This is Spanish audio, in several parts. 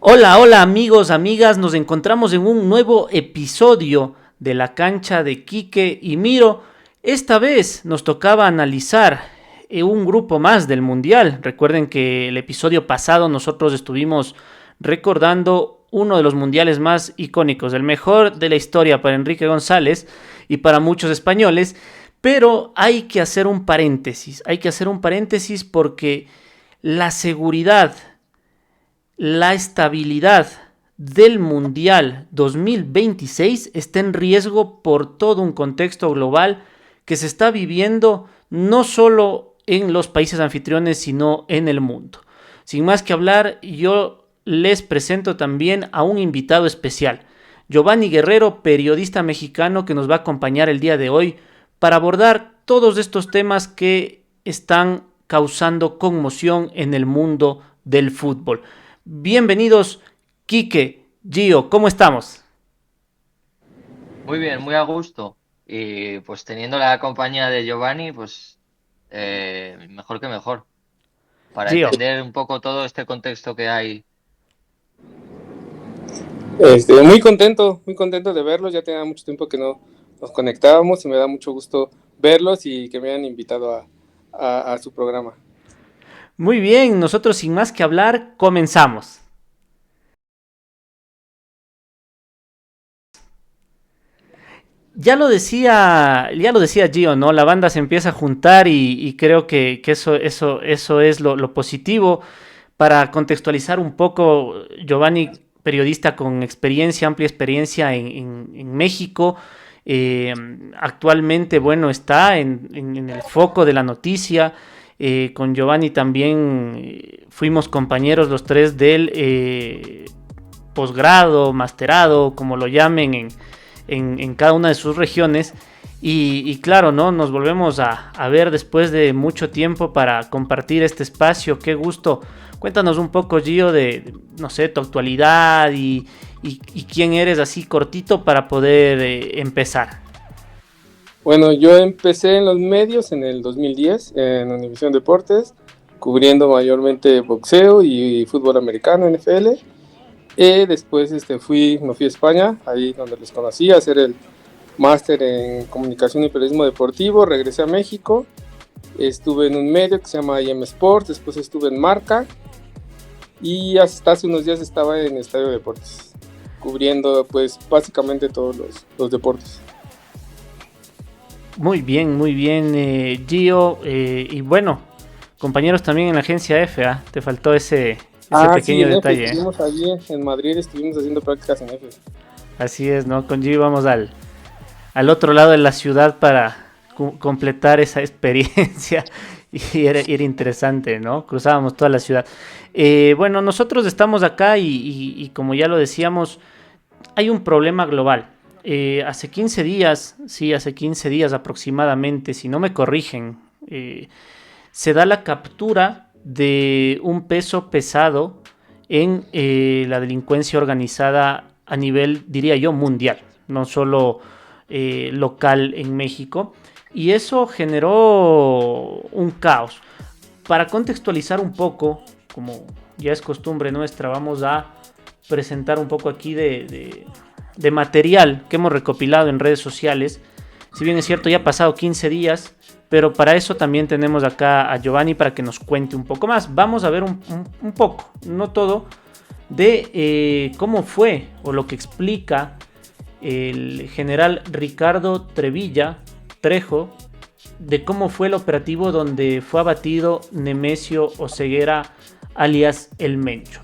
Hola, hola amigos, amigas, nos encontramos en un nuevo episodio de la cancha de Quique y Miro. Esta vez nos tocaba analizar un grupo más del Mundial. Recuerden que el episodio pasado nosotros estuvimos recordando uno de los mundiales más icónicos, el mejor de la historia para Enrique González y para muchos españoles, pero hay que hacer un paréntesis porque la seguridad, la estabilidad del Mundial 2026 está en riesgo por todo un contexto global que se está viviendo no solo en los países anfitriones, sino en el mundo. Sin más que hablar, yo les presento también a un invitado especial, Giovanni Guerrero, periodista mexicano que nos va a acompañar el día de hoy para abordar todos estos temas que están causando conmoción en el mundo del fútbol. Bienvenidos, Quique, Gio, ¿cómo estamos? Muy bien, muy a gusto. Y pues teniendo la compañía de Giovanni, pues mejor que mejor, para Gio, entender un poco todo este contexto que hay. Muy contento de verlos. Ya tenía mucho tiempo que no nos conectábamos y me da mucho gusto verlos y que me hayan invitado a su programa. muy bien, nosotros sin más que hablar, comenzamos. Ya lo decía Gio, ¿no? La banda se empieza a juntar y creo que eso es lo positivo. Para contextualizar un poco, Giovanni, periodista con experiencia, amplia experiencia en México, eh, actualmente, bueno, está en el foco de la noticia. Con Giovanni también fuimos compañeros los tres del posgrado, masterado, como lo llamen, en cada una de sus regiones. Y claro, ¿no? Nos volvemos a ver después de mucho tiempo para compartir este espacio. Qué gusto. Cuéntanos un poco, Gio, de no sé, tu actualidad y quién eres así cortito para poder empezar. Bueno, yo empecé en los medios en el 2010 en Univisión Deportes, cubriendo mayormente boxeo y fútbol americano, NFL. Después me fui a España, ahí donde les conocí, a hacer el máster en comunicación y periodismo deportivo. Regresé a México, estuve en un medio que se llama IM Sports, después estuve en Marca y hasta hace unos días estaba en Estadio Deportes, cubriendo pues básicamente todos los deportes. Muy bien, Gio. Y bueno, compañeros también en la agencia F, ¿ah? Te faltó ese Sí, pequeño en F, detalle, ¿eh? estuvimos allí en Madrid, estuvimos haciendo prácticas en F. Así es, ¿no? Con Gio vamos al otro lado de la ciudad para completar esa experiencia y era interesante, ¿no? Cruzábamos toda la ciudad. Bueno, nosotros estamos acá y como ya lo decíamos, hay un problema global. Hace 15 días, sí, hace 15 días aproximadamente, si no me corrigen, se da la captura de un peso pesado en la delincuencia organizada a nivel, diría yo, mundial, no solo local en México. Y eso generó un caos. Para contextualizar un poco, como ya es costumbre nuestra, vamos a presentar un poco aquí de material que hemos recopilado en redes sociales. Si bien es cierto, ya ha pasado 15 días, pero para eso también tenemos acá a Giovanni para que nos cuente un poco más. Vamos a ver un poco, no todo, de cómo fue o lo que explica el general Ricardo Trejo, de cómo fue el operativo donde fue abatido Nemesio Oseguera, alias El Mencho.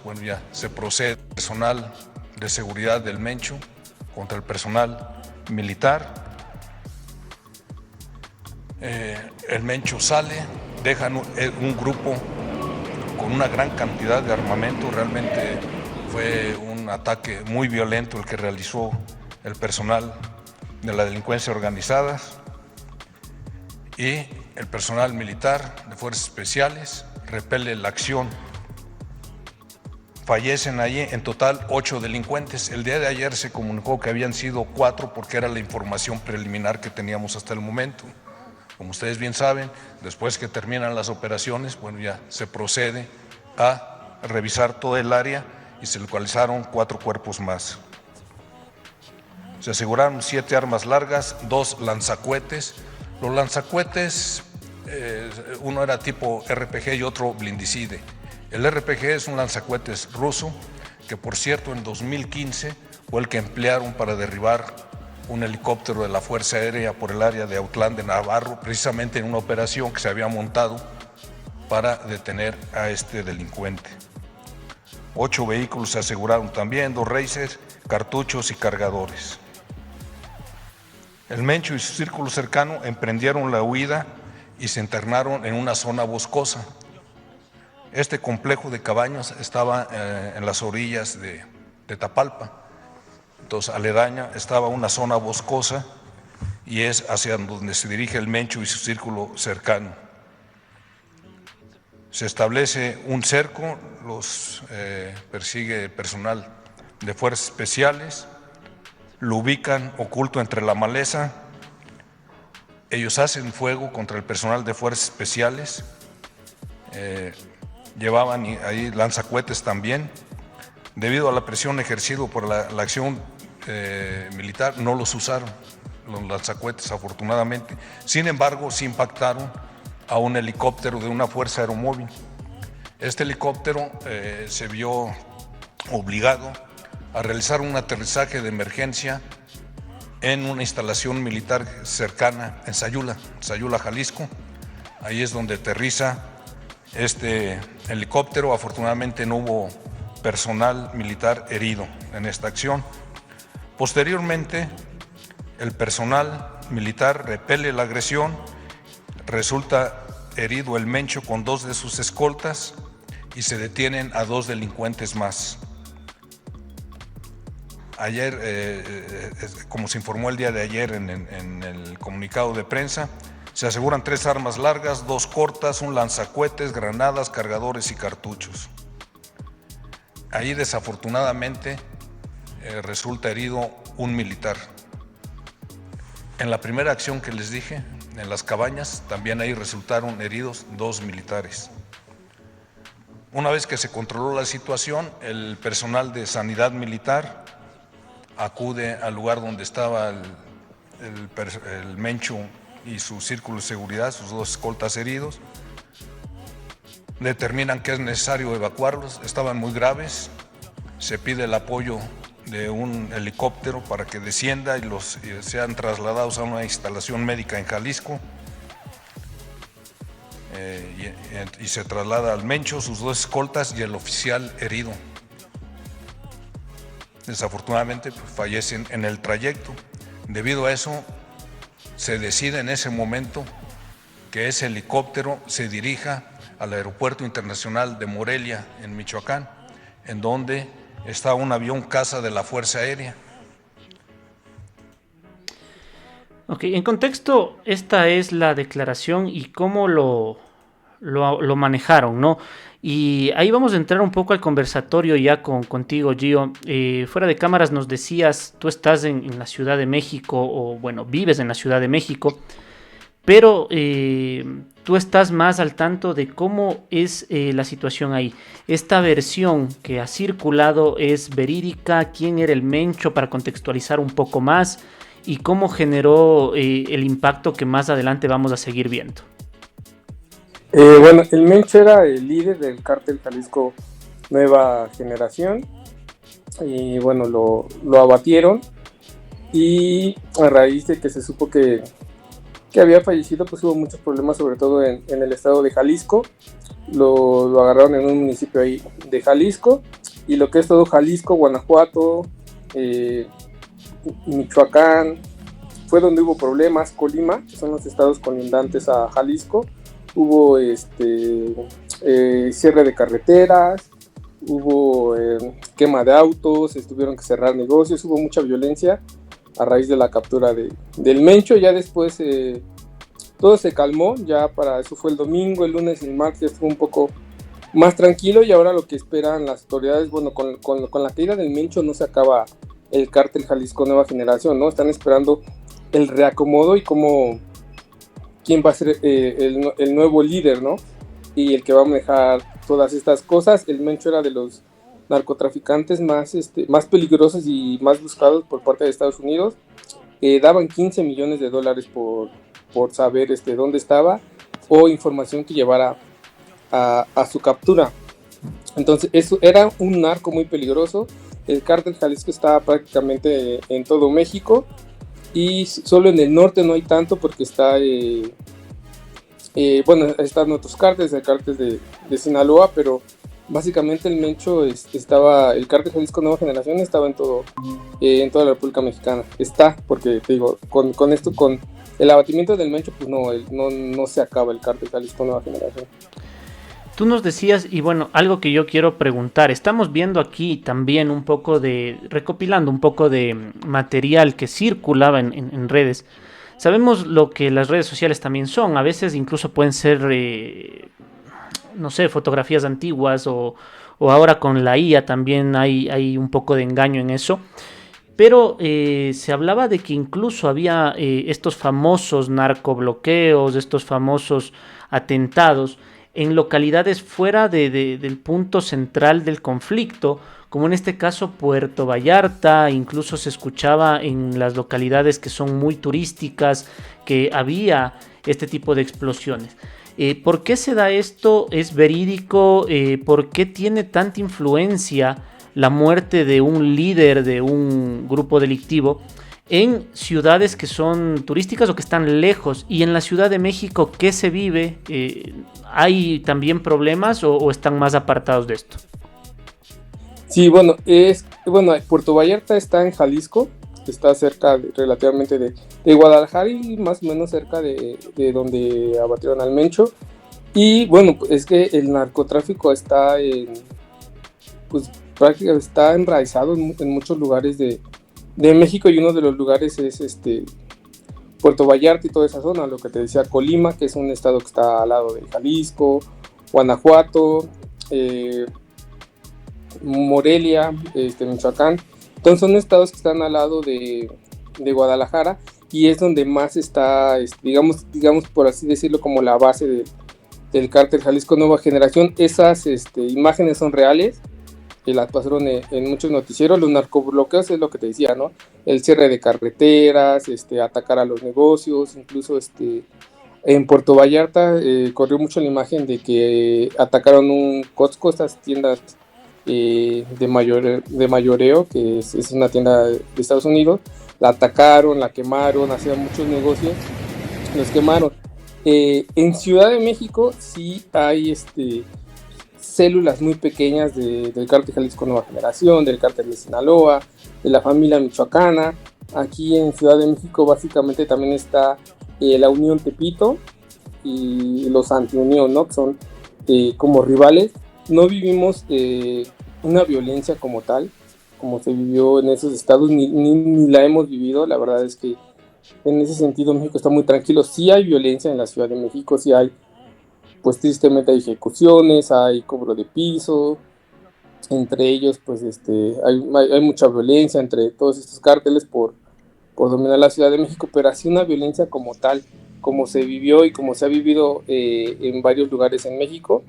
Bueno, ya se procede personal de seguridad del Mencho contra el personal militar. El Mencho sale, dejan un grupo con una gran cantidad de armamento. Realmente fue un ataque muy violento el que realizó el personal de la delincuencia organizada y el personal militar de fuerzas especiales repele la acción. Fallecen allí en total 8 delincuentes. El día de ayer se comunicó que habían sido 4 porque era la información preliminar que teníamos hasta el momento. Como ustedes bien saben, después que terminan las operaciones, bueno, ya se procede a revisar todo el área y se localizaron 4 cuerpos más. Se aseguraron 7 armas largas, 2 lanzacohetes. Los lanzacohetes, uno era tipo RPG y otro blindicide. El RPG es un lanzacohetes ruso que, por cierto, en 2015 fue el que emplearon para derribar un helicóptero de la Fuerza Aérea por el área de Autlán de Navarro, precisamente en una operación que se había montado para detener a este delincuente. 8 vehículos se aseguraron también, 2 racers, cartuchos y cargadores. El Mencho y su círculo cercano emprendieron la huida y se internaron en una zona boscosa. Este complejo de cabañas estaba en las orillas de Tapalpa. Entonces, aledaña estaba una zona boscosa y es hacia donde se dirige el Mencho y su círculo cercano. Se establece un cerco, los persigue el personal de fuerzas especiales, lo ubican oculto entre la maleza, ellos hacen fuego contra el personal de fuerzas especiales, llevaban ahí lanzacohetes también. Debido a la presión ejercida por la acción militar, no los usaron, los lanzacohetes, afortunadamente. Sin embargo, sí impactaron a un helicóptero de una fuerza aeromóvil. Este helicóptero se vio obligado a realizar un aterrizaje de emergencia en una instalación militar cercana en Sayula, Jalisco. Ahí es donde aterriza este helicóptero. Afortunadamente no hubo personal militar herido en esta acción. Posteriormente, el personal militar repele la agresión, resulta herido el Mencho con 2 de sus escoltas y se detienen a 2 delincuentes más. Ayer, como se informó el día de ayer en el comunicado de prensa, se aseguran 3 armas largas, 2 cortas, un lanzacohetes, granadas, cargadores y cartuchos. Ahí desafortunadamente resulta herido un militar. En la primera acción que les dije, en las cabañas, también ahí resultaron heridos 2 militares. Una vez que se controló la situación, el personal de sanidad militar acude al lugar donde estaba el Mencho y su círculo de seguridad, sus 2 escoltas heridos. Determinan que es necesario evacuarlos, estaban muy graves, se pide el apoyo de un helicóptero para que descienda y sean trasladados a una instalación médica en Jalisco, y se traslada al Mencho, sus 2 escoltas y el oficial herido. Desafortunadamente fallecen en el trayecto. Debido a eso, se decide en ese momento que ese helicóptero se dirija al Aeropuerto Internacional de Morelia, en Michoacán, en donde está un avión caza de la Fuerza Aérea. Ok, en contexto, esta es la declaración y cómo lo manejaron, ¿no? Y ahí vamos a entrar un poco al conversatorio ya contigo, Gio. Fuera de cámaras nos decías, tú estás en la Ciudad de México, o bueno, vives en la Ciudad de México, pero tú estás más al tanto de cómo es la situación ahí. Esta versión que ha circulado es verídica. ¿Quién era el Mencho? Para contextualizar un poco más, y cómo generó el impacto que más adelante vamos a seguir viendo. Bueno, el Mencho era el líder del cártel Jalisco Nueva Generación, y bueno, lo abatieron, y a raíz de que se supo que había fallecido, pues hubo muchos problemas, sobre todo en el estado de Jalisco. Lo agarraron en un municipio ahí de Jalisco, y lo que es todo Jalisco, Guanajuato, Michoacán, fue donde hubo problemas. Colima, que son los estados colindantes a Jalisco, hubo cierre de carreteras, hubo quema de autos, tuvieron que cerrar negocios, hubo mucha violencia a raíz de la captura del Mencho. Ya después todo se calmó, ya para eso fue el domingo. El lunes y el martes estuvo un poco más tranquilo, y ahora lo que esperan las autoridades, bueno, con la caída del Mencho no se acaba el cártel Jalisco Nueva Generación, ¿no? Están esperando el reacomodo y cómo quién va a ser el nuevo líder, ¿no? Y el que va a manejar todas estas cosas. El Mencho era de los narcotraficantes más peligrosos y más buscados por parte de Estados Unidos. Daban $15 millones por saber dónde estaba o información que llevara a su captura. Entonces eso era un narco muy peligroso. El cártel Jalisco estaba prácticamente en todo México y solo en el norte no hay tanto porque están otros cárteles, el cártel de Sinaloa, pero básicamente el Mencho el cártel Jalisco Nueva Generación estaba en toda la República Mexicana. Porque te digo, con el abatimiento del Mencho, pues no se acaba el cártel Jalisco Nueva Generación. Tú nos decías, y bueno, algo que yo quiero preguntar, estamos viendo aquí también recopilando un poco de material que circulaba en redes. Sabemos lo que las redes sociales también son, a veces incluso pueden ser, no sé, fotografías antiguas o ahora con la IA también hay un poco de engaño en eso. Pero se hablaba de que incluso había estos famosos narcobloqueos, estos famosos atentados en localidades fuera del punto central del conflicto, como en este caso Puerto Vallarta. Incluso se escuchaba en las localidades que son muy turísticas que había este tipo de explosiones. ¿Por qué se da esto? ¿Es verídico? ¿Por qué tiene tanta influencia la muerte de un líder de un grupo delictivo en ciudades que son turísticas o que están lejos? Y en la Ciudad de México, ¿qué se vive? ¿Hay también problemas o están más apartados de esto? Sí, Puerto Vallarta está en Jalisco, está cerca relativamente de Guadalajara y más o menos cerca de donde abatieron al Mencho. Y bueno, es que el narcotráfico prácticamente está enraizado en muchos lugares de México, y uno de los lugares es Puerto Vallarta y toda esa zona, lo que te decía, Colima, que es un estado que está al lado de Jalisco, Guanajuato, Morelia, Michoacán. Entonces son estados que están al lado de Guadalajara, y es donde más está, digamos por así decirlo, como la base del cártel Jalisco Nueva Generación. Esas imágenes son reales, que las pasaron en muchos noticieros. Los narcobloqueos es lo que te decía, ¿no? El cierre de carreteras, atacar a los negocios, incluso en Puerto Vallarta corrió mucho la imagen de que atacaron un Costco, estas tiendas de mayoreo, que es una tienda de Estados Unidos. La atacaron, la quemaron, hacían muchos negocios, los quemaron. En Ciudad de México sí hay células muy pequeñas del cártel Jalisco Nueva Generación, del cártel de Sinaloa, de la familia michoacana. Aquí en Ciudad de México básicamente también está la Unión Tepito y los Antiunión, ¿no? Que son como rivales. No vivimos una violencia como tal, como se vivió en esos estados, ni la hemos vivido. La verdad es que en ese sentido México está muy tranquilo. Sí hay violencia en la Ciudad de México, sí hay, pues tristemente hay ejecuciones, hay cobro de piso, entre ellos pues hay mucha violencia entre todos estos cárteles por dominar la Ciudad de México, pero así una violencia como tal, como se vivió y como se ha vivido en varios lugares en México,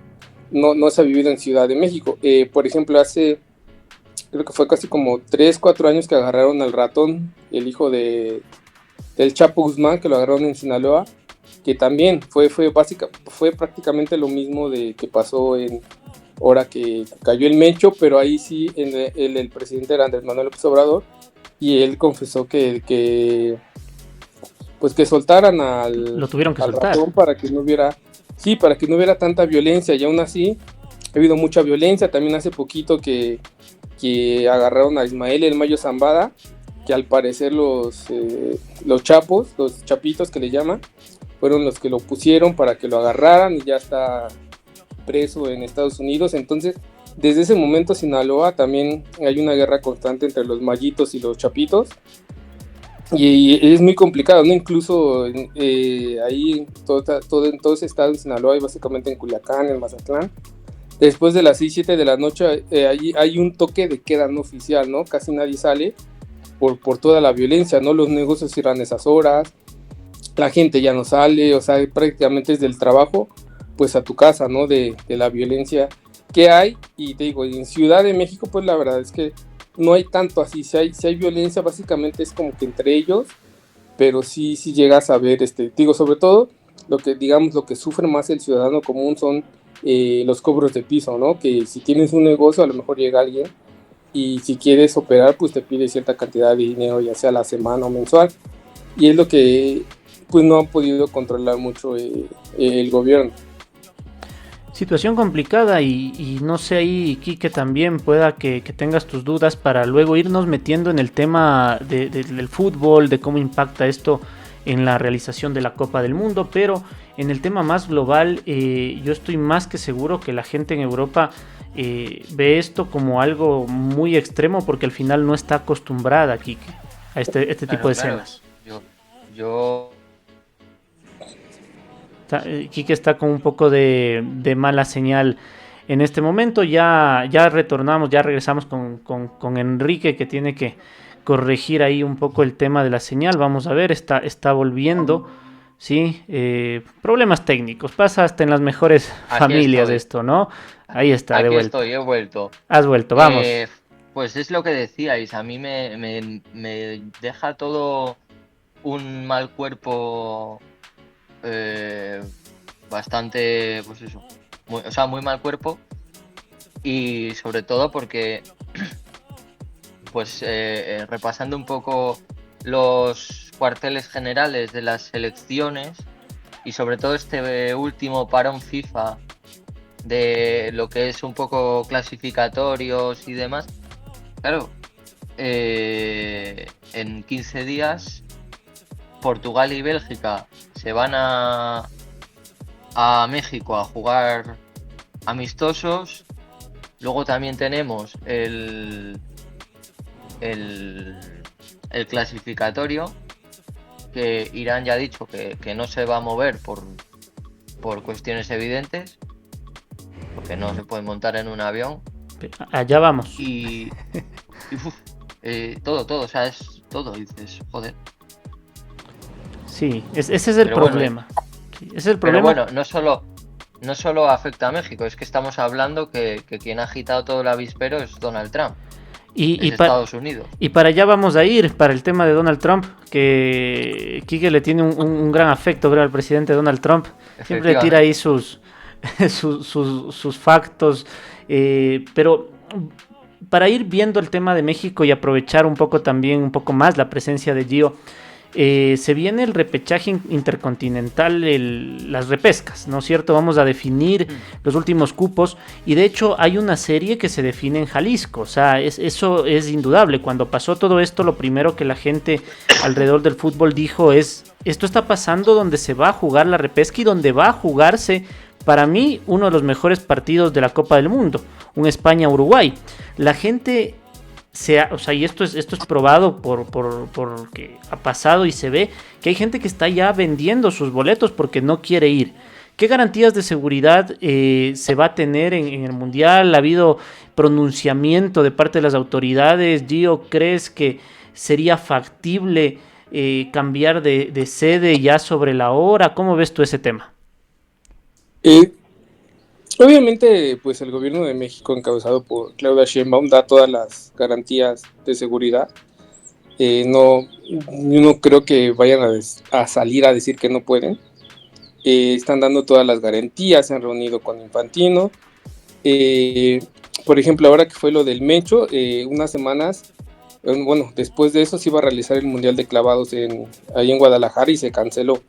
no se ha vivido en Ciudad de México. Por ejemplo, creo que fue casi como 3-4 años que agarraron al ratón, el hijo del Chapo Guzmán, que lo agarraron en Sinaloa, que también fue prácticamente lo mismo que pasó ahora que cayó el Mencho, pero ahí sí el presidente era Andrés Manuel López Obrador, y él confesó que soltaran lo tuvieron que soltar ratón para que no hubiera tanta violencia. Y aún así ha habido mucha violencia. También hace poquito que agarraron a Ismael El Mayo Zambada, que al parecer los chapos, los chapitos que le llaman, fueron los que lo pusieron para que lo agarraran, y ya está preso en Estados Unidos. Entonces, desde ese momento Sinaloa también hay una guerra constante entre los mayitos y los chapitos, y es muy complicado, ¿no? Incluso ahí en todo ese estado de Sinaloa, y básicamente en Culiacán, en Mazatlán, después de las 6-7 de la noche hay un toque de queda no oficial, ¿no? Casi nadie sale por toda la violencia, ¿no? Los negocios cierran esas horas. la gente ya no sale, o sea, prácticamente es del trabajo, pues a tu casa, ¿no? De la violencia que hay, y te digo, en Ciudad de México, pues la verdad es que no hay tanto así, si hay violencia, básicamente es como que entre ellos, pero sí llegas a ver, digo, sobre todo, lo que sufre más el ciudadano común son los cobros de piso, ¿no? Que si tienes un negocio, a lo mejor llega alguien, y si quieres operar, pues te pide cierta cantidad de dinero, ya sea a la semana o mensual, y es lo que pues no han podido controlar mucho el gobierno. Situación complicada y no sé ahí, Quique, también pueda que tengas tus dudas para luego irnos metiendo en el tema del fútbol, de cómo impacta esto en la realización de la Copa del Mundo, pero en el tema más global, yo estoy más que seguro que la gente en Europa ve esto como algo muy extremo porque al final no está acostumbrada, Quique, a este tipo de escenas. Yo Quique está con un poco de mala señal en este momento. Ya retornamos, ya regresamos con Enrique, que tiene que corregir ahí un poco el tema de la señal. Vamos a ver, está volviendo. Sí, problemas técnicos. Pasa hasta en las mejores familias esto, ¿no? Ahí está, de vuelta. He vuelto. Has vuelto, vamos. Pues es lo que decíais, a mí me deja todo un mal cuerpo. Bastante, pues eso, muy mal cuerpo, y sobre todo porque pues repasando un poco los cuarteles generales de las selecciones y sobre todo este último parón FIFA de lo que es un poco clasificatorios y demás, claro, en 15 días Portugal y Bélgica se van a México a jugar amistosos. Luego también tenemos el clasificatorio, que Irán ya ha dicho que no se va a mover por cuestiones evidentes, porque no se puede montar en un avión. Allá vamos. Y todo, o sea, es todo, dices, joder. Sí, ese es el problema. Ese es el problema. Pero bueno, no solo afecta a México, es que estamos hablando que quien ha agitado todo el avispero es Donald Trump. Y Estados Unidos. Y para allá vamos a ir, para el tema de Donald Trump, que Quique le tiene un gran afecto, creo, al presidente Donald Trump. Siempre le tira ahí sus factos. Pero para ir viendo el tema de México y aprovechar un poco más la presencia de Gio, se viene el repechaje intercontinental, las repescas, ¿no es cierto? Vamos a definir los últimos cupos, y de hecho hay una serie que se define en Jalisco. O sea, eso es indudable. Cuando pasó todo esto, lo primero que la gente alrededor del fútbol dijo es: esto está pasando donde se va a jugar la repesca y donde va a jugarse, para mí, uno de los mejores partidos de la Copa del Mundo, un España-Uruguay. La gente y esto es probado porque ha pasado y se ve que hay gente que está ya vendiendo sus boletos porque no quiere ir. ¿Qué garantías de seguridad se va a tener en el Mundial? ¿Ha habido pronunciamiento de parte de las autoridades? Gio, ¿crees que sería factible cambiar de sede ya sobre la hora? ¿Cómo ves tú ese tema? Obviamente, pues el gobierno de México, encabezado por Claudia Sheinbaum, da todas las garantías de seguridad. Yo no creo que vayan a salir a decir que no pueden. Están dando todas las garantías, se han reunido con Infantino. Por ejemplo, ahora que fue lo del Mencho, unas semanas, después de eso se iba a realizar el Mundial de Clavados ahí en Guadalajara y se canceló.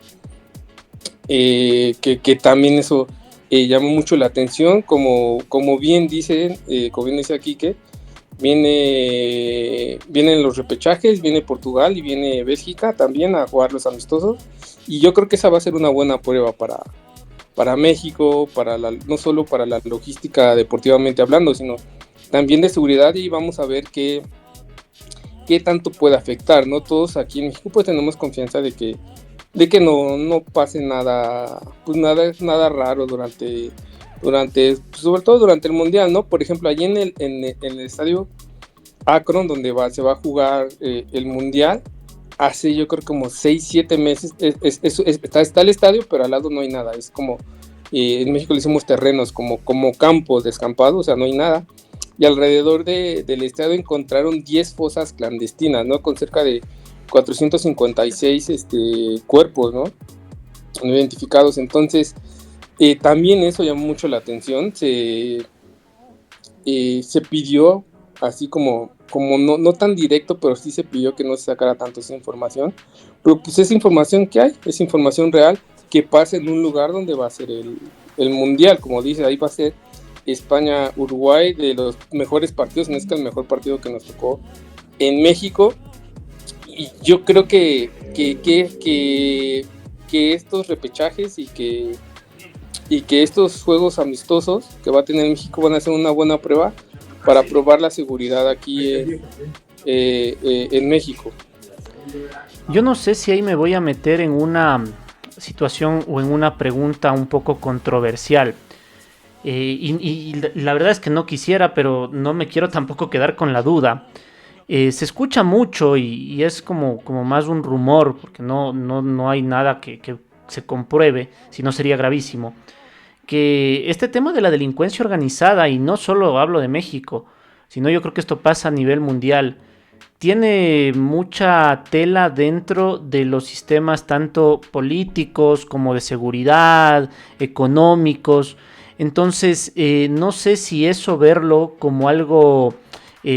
Que también eso llamó mucho la atención, como bien dice aquí, que vienen los repechajes, viene Portugal y viene Bélgica también a jugar los amistosos, y yo creo que esa va a ser una buena prueba para México, no solo para la logística deportivamente hablando, sino también de seguridad, y vamos a ver qué tanto puede afectar, ¿no? Todos aquí en México pues tenemos confianza de que no pase nada, pues nada raro durante sobre todo durante el Mundial, ¿no? Por ejemplo, allí en el estadio Akron, donde se va a jugar el Mundial, hace yo creo como 6, 7 meses, está el estadio, pero al lado no hay nada, es como, en México le decimos terrenos, como campos descampados, o sea, no hay nada, y alrededor del estadio encontraron 10 fosas clandestinas, ¿no? Con cerca de 456 cuerpos, ¿no? No identificados. Entonces, también eso llamó mucho la atención. Se pidió, así como no tan directo, pero sí se pidió que no se sacara tanto esa información. Pero pues es información que hay, es información real que pasa en un lugar donde va a ser el Mundial. Como dice, ahí va a ser España-Uruguay, de los mejores partidos, no es que el mejor partido que nos tocó en México. Y yo creo que estos repechajes y que estos juegos amistosos que va a tener México van a ser una buena prueba para probar la seguridad aquí en México. Yo no sé si ahí me voy a meter en una situación o en una pregunta un poco controversial. Y la verdad es que no quisiera, pero no me quiero tampoco quedar con la duda. Se escucha mucho y es como más un rumor, porque no hay nada que se compruebe, si no sería gravísimo, que este tema de la delincuencia organizada, y no solo hablo de México, sino yo creo que esto pasa a nivel mundial, tiene mucha tela dentro de los sistemas tanto políticos como de seguridad, económicos. Entonces, no sé si eso verlo como algo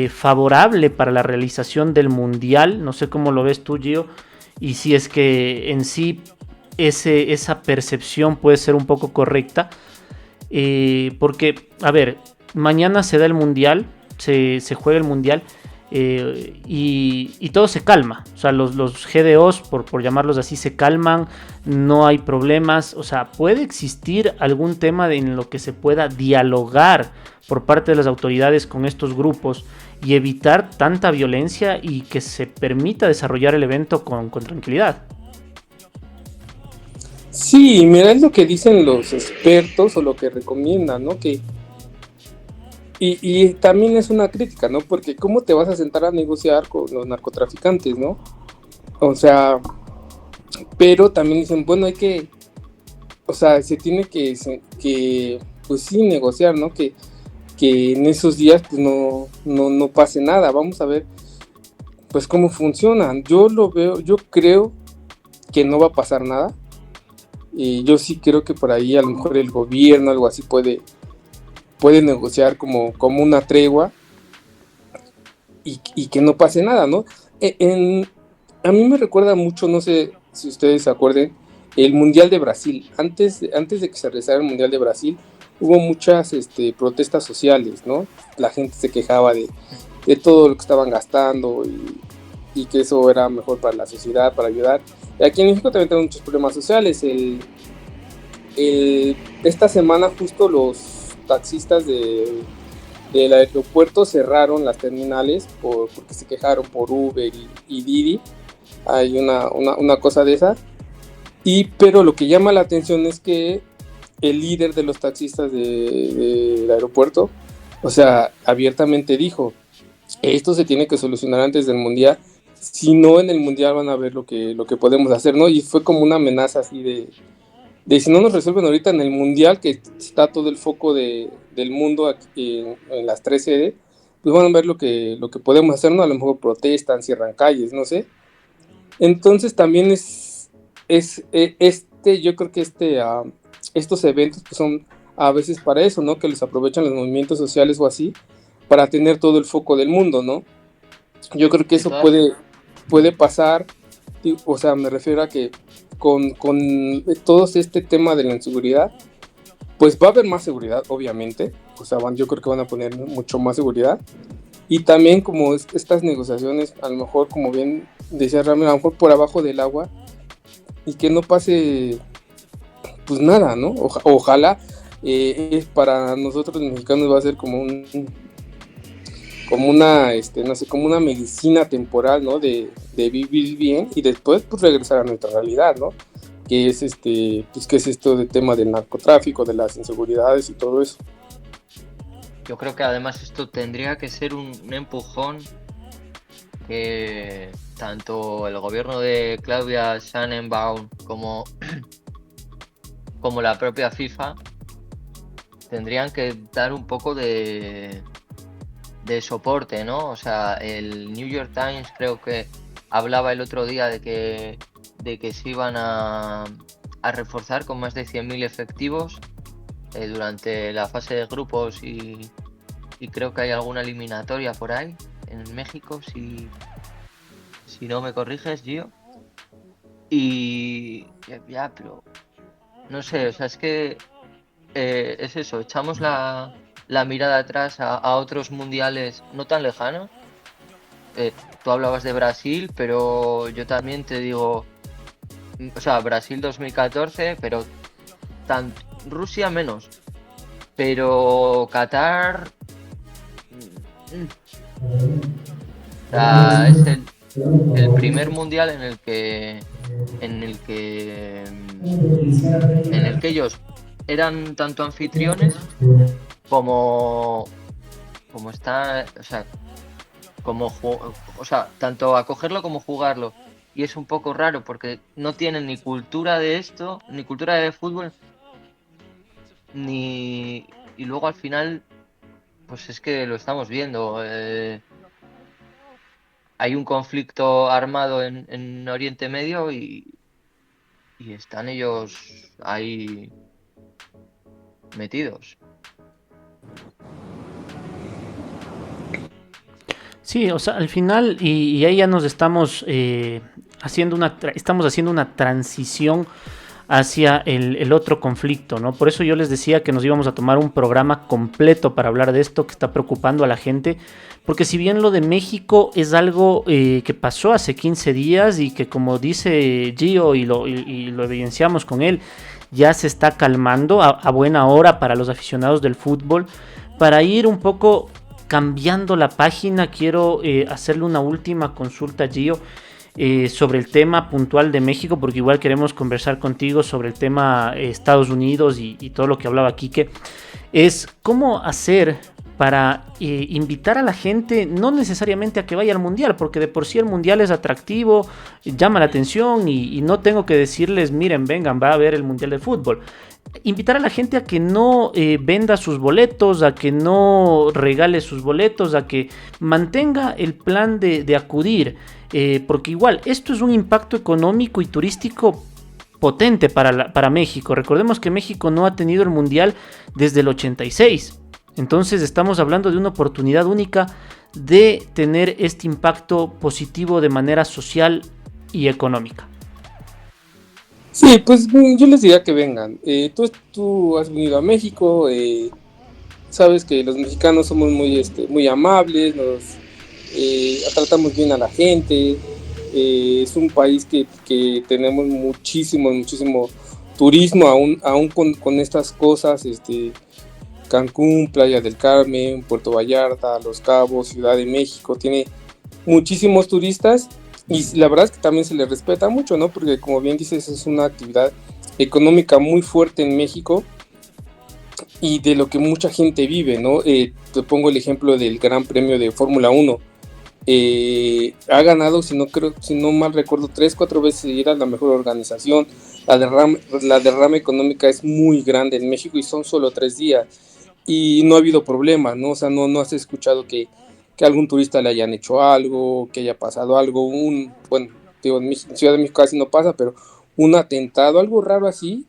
favorable para la realización del mundial, no sé cómo lo ves tú, Gio, y si es que en sí esa percepción puede ser un poco correcta, porque, a ver, mañana se da el mundial, se juega el mundial, y todo se calma, o sea, los GDOs, por llamarlos así, se calman, no hay problemas, o sea, puede existir algún tema en lo que se pueda dialogar por parte de las autoridades con estos grupos y evitar tanta violencia y que se permita desarrollar el evento con tranquilidad. Sí, mira, es lo que dicen los expertos o lo que recomiendan, ¿no? Y también es una crítica, ¿no? Porque ¿cómo te vas a sentar a negociar con los narcotraficantes, ¿no? O sea, pero también dicen, bueno, o sea, se tiene que pues sí, negociar, ¿no? Que en esos días pues no pase nada. Vamos a ver, pues cómo funcionan. Yo creo que no va a pasar nada. Y yo sí creo que por ahí a lo mejor el gobierno, algo así, puede negociar como una tregua y que no pase nada, ¿no? A mí me recuerda mucho, no sé si ustedes se acuerden, el Mundial de Brasil. Antes de que se realizara el Mundial de Brasil, hubo muchas protestas sociales, ¿no? La gente se quejaba de todo lo que estaban gastando y que eso era mejor para la sociedad, para ayudar. Y aquí en México también tenemos muchos problemas sociales. Esta semana justo los taxistas del aeropuerto cerraron las terminales porque se quejaron por Uber y Didi. Hay una cosa de esa. Pero lo que llama la atención es que el líder de los taxistas del aeropuerto, o sea, abiertamente dijo, esto se tiene que solucionar antes del Mundial, si no en el Mundial van a ver lo que podemos hacer, ¿no? Y fue como una amenaza así de si no nos resuelven ahorita en el Mundial, que está todo el foco del mundo aquí en las 3 sedes, pues van a ver lo que podemos hacer, ¿no? A lo mejor protestan, cierran calles, no sé. Entonces también yo creo que estos eventos pues son a veces para eso, ¿no? Que les aprovechan los movimientos sociales o así, para tener todo el foco del mundo, ¿no? Yo creo que eso puede pasar, o sea, me refiero a que con todo este tema de la inseguridad, pues va a haber más seguridad, obviamente, o sea, yo creo que van a poner mucho más seguridad, y también como estas negociaciones, a lo mejor, como bien decía Ramiro, a lo mejor por abajo del agua, y que no pase, pues nada, ¿no? Ojalá, para nosotros los mexicanos va a ser como una no sé, como una medicina temporal, ¿no? De vivir bien y después pues regresar a nuestra realidad, ¿no? Que es pues que es esto del tema del narcotráfico, de las inseguridades y todo eso. Yo creo que además esto tendría que ser un empujón tanto el gobierno de Claudia Sheinbaum como la propia FIFA tendrían que dar un poco de soporte, ¿no? O sea, el New York Times creo que hablaba el otro día de que se iban a reforzar con más de 100.000 efectivos durante la fase de grupos y creo que hay alguna eliminatoria por ahí en México, si no me corriges, Gio. Y ya, pero no sé, o sea, es que es eso, echamos la mirada atrás a otros mundiales no tan lejanos. Tú hablabas de Brasil, pero yo también te digo, o sea, Brasil 2014, pero Rusia menos. Pero Qatar, o sea, es el primer mundial en el que ellos eran tanto anfitriones como está, o sea, tanto acogerlo como jugarlo. Y es un poco raro porque no tienen ni cultura de esto, ni cultura de fútbol, y luego al final, pues es que lo estamos viendo. Hay un conflicto armado en Oriente Medio y están ellos ahí metidos. Sí, o sea, al final, y ahí ya nos estamos haciendo una transición hacia el otro conflicto, ¿no? Por eso yo les decía que nos íbamos a tomar un programa completo para hablar de esto que está preocupando a la gente, porque si bien lo de México es algo que pasó hace 15 días y que, como dice Gio y lo evidenciamos con él, ya se está calmando a buena hora para los aficionados del fútbol. Para ir un poco cambiando la página, quiero hacerle una última consulta a Gio sobre el tema puntual de México, porque igual queremos conversar contigo sobre el tema Estados Unidos y todo lo que hablaba Quique. Es cómo hacer para invitar a la gente, no necesariamente a que vaya al Mundial, porque de por sí el Mundial es atractivo, llama la atención y no tengo que decirles, miren, vengan, va a ver el Mundial de Fútbol. Invitar a la gente a que no venda sus boletos, a que no regale sus boletos, a que mantenga el plan de acudir, porque igual esto es un impacto económico y turístico potente para México. Recordemos que México no ha tenido el Mundial desde el 86, entonces estamos hablando de una oportunidad única de tener este impacto positivo de manera social y económica. Sí, pues yo les diría que vengan. Tú has venido a México, sabes que los mexicanos somos muy amables, tratamos bien a la gente. Es un país que tenemos muchísimo turismo, aún con estas cosas, Cancún, Playa del Carmen, Puerto Vallarta, Los Cabos, Ciudad de México, tiene muchísimos turistas. Y la verdad es que también se le respeta mucho, ¿no? Porque como bien dices, es una actividad económica muy fuerte en México y de lo que mucha gente vive, ¿no? Te pongo el ejemplo del Gran Premio de Fórmula 1. Ha ganado, si no mal recuerdo, 3-4 veces y era la mejor organización. La derrama económica es muy grande en México y son solo 3 días. Y no ha habido problema, ¿no? O sea, no has escuchado que algún turista le hayan hecho algo, que haya pasado algo, bueno, digo, en Ciudad de México casi no pasa, pero un atentado, algo raro así,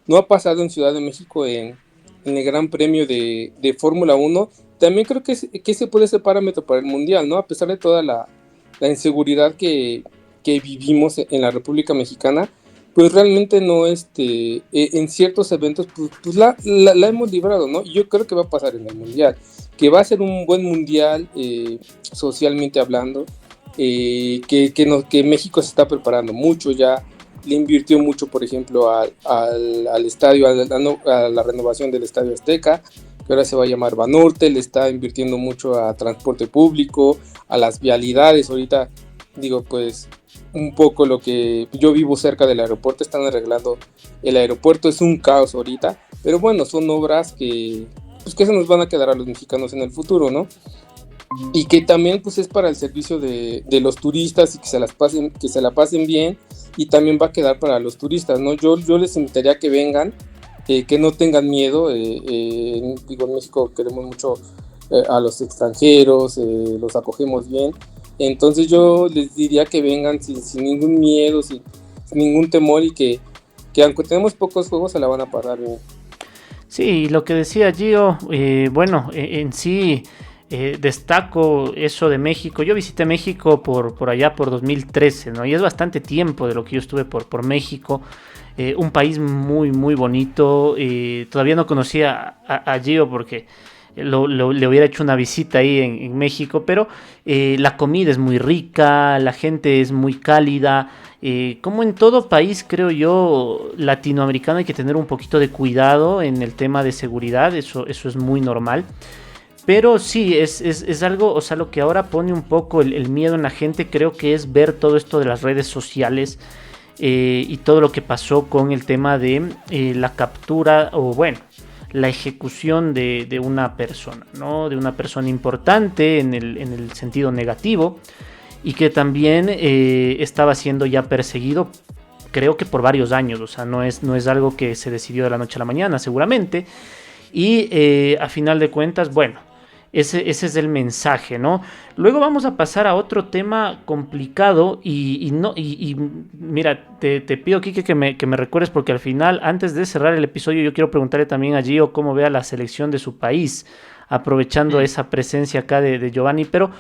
no ha pasado en Ciudad de México en el Gran Premio de Fórmula 1. También creo que ese puede ser parámetro para el Mundial, ¿no? A pesar de toda la inseguridad que vivimos en la República Mexicana, pues realmente no, en ciertos eventos, pues la hemos librado, ¿no? Y yo creo que va a pasar en el Mundial, que va a ser un buen Mundial socialmente hablando, que México se está preparando mucho, ya le invirtió mucho, por ejemplo, al estadio, a la renovación del Estadio Azteca, que ahora se va a llamar Banorte, le está invirtiendo mucho a transporte público, a las vialidades. Ahorita, digo, pues un poco lo que yo vivo cerca del aeropuerto, están arreglando el aeropuerto, es un caos ahorita, pero bueno, son obras que se nos van a quedar a los mexicanos en el futuro, ¿no? y que también pues es para el servicio de los turistas y que se la pasen bien, y también va a quedar para los turistas, ¿no? Yo les invitaría a que vengan, que no tengan miedo. Digo, en México queremos mucho a los extranjeros, los acogemos bien, entonces yo les diría que vengan sin ningún miedo, sin ningún temor, y que aunque tenemos pocos juegos se la van a pasar bien. Sí, lo que decía Gio, bueno, en sí destaco eso de México. Yo visité México por allá por 2013, ¿no? Y es bastante tiempo de lo que yo estuve por México. Un país muy, muy bonito. Todavía no conocía a Gio porque le hubiera hecho una visita ahí en México, pero la comida es muy rica, la gente es muy cálida. Como en todo país, creo yo, latinoamericano, hay que tener un poquito de cuidado en el tema de seguridad, eso es muy normal. Pero sí, es algo, o sea, lo que ahora pone un poco el miedo en la gente, creo que es ver todo esto de las redes sociales y todo lo que pasó con el tema de la captura, o bueno, la ejecución de una persona, ¿no? De una persona importante en el sentido negativo, y que también estaba siendo ya perseguido, creo que por varios años. O sea, no es algo que se decidió de la noche a la mañana, seguramente. Y a final de cuentas, bueno, ese es el mensaje, ¿no? Luego vamos a pasar a otro tema complicado y mira, te pido, Kike, que me recuerdes, porque al final, antes de cerrar el episodio, yo quiero preguntarle también a Gio cómo ve a la selección de su país, aprovechando esa presencia acá de Giovanni, pero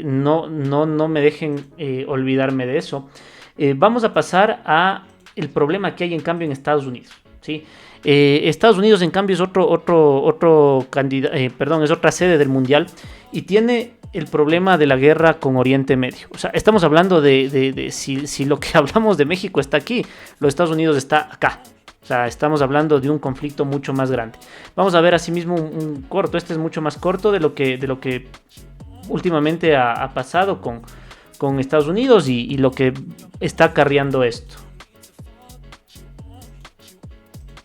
no me dejen olvidarme de eso. Vamos a pasar a el problema que hay, en cambio, en Estados Unidos, ¿sí? Estados Unidos, en cambio, es es otra sede del Mundial, y tiene el problema de la guerra con Oriente Medio. O sea, estamos hablando de si lo que hablamos de México está aquí, los Estados Unidos está acá. O sea, estamos hablando de un conflicto mucho más grande. Vamos a ver asimismo un corto. Este es mucho más corto de lo que últimamente ha pasado con Estados Unidos y lo que está acarreando esto.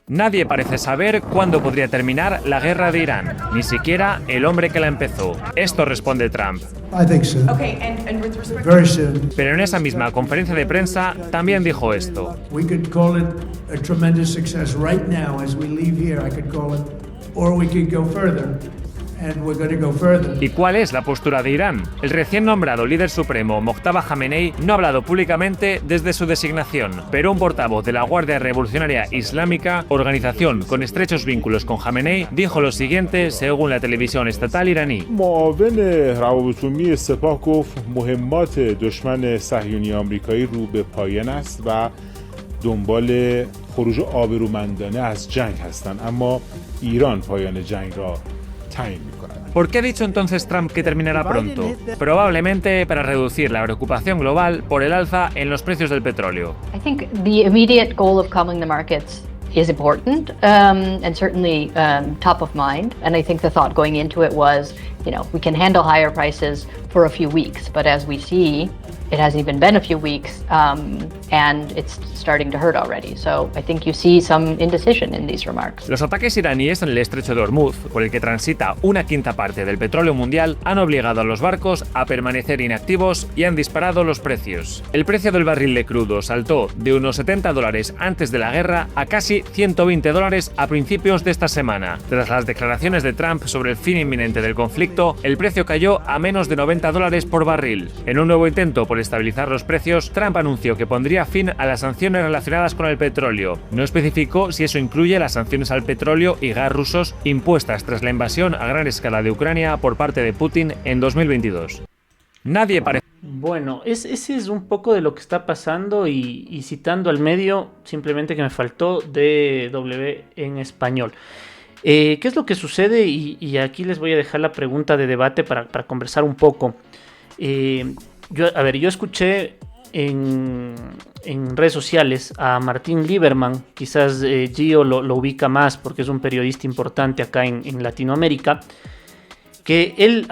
Nadie parece saber cuándo podría terminar la guerra de Irán, ni siquiera el hombre que la empezó. Esto responde Trump. Pero en esa misma conferencia de prensa también dijo esto. ¿Y cuál es la postura de Irán? El recién nombrado líder supremo Mojtaba Jamenei no ha hablado públicamente desde su designación, pero un portavoz de la Guardia Revolucionaria Islámica, organización con estrechos vínculos con Jamenei, dijo lo siguiente según la televisión estatal iraní. ¿Por qué ha dicho entonces Trump que terminará pronto? Probablemente para reducir la preocupación global por el alza en los precios del petróleo. I think the immediate goal of calming the markets is important and certainly top of mind. And I think the thought going into it was, we can handle higher prices for a few weeks, but as we see, it hasn't even been a few weeks, and it's starting to hurt already. So I think you see some indecision in these remarks. Los ataques iraníes en el estrecho de Hormuz, por el que transita una quinta parte del petróleo mundial, han obligado a los barcos a permanecer inactivos y han disparado los precios. El precio del barril de crudo saltó de unos $70 antes de la guerra a casi $120 a principios de esta semana. Tras las declaraciones de Trump sobre el fin inminente del conflicto, el precio cayó a menos de $90 por barril. En un nuevo intento por estabilizar los precios, Trump anunció que pondría fin a las sanciones relacionadas con el petróleo. No especificó si eso incluye las sanciones al petróleo y gas rusos impuestas tras la invasión a gran escala de Ucrania por parte de Putin en 2022. Nadie parece... Bueno, ese es un poco de lo que está pasando, y citando al medio, simplemente que me faltó DW en español. ¿Qué es lo que sucede? Y aquí les voy a dejar la pregunta de debate para conversar un poco. Yo escuché en redes sociales a Martín Lieberman, quizás Gio lo ubica más porque es un periodista importante acá en Latinoamérica, que él,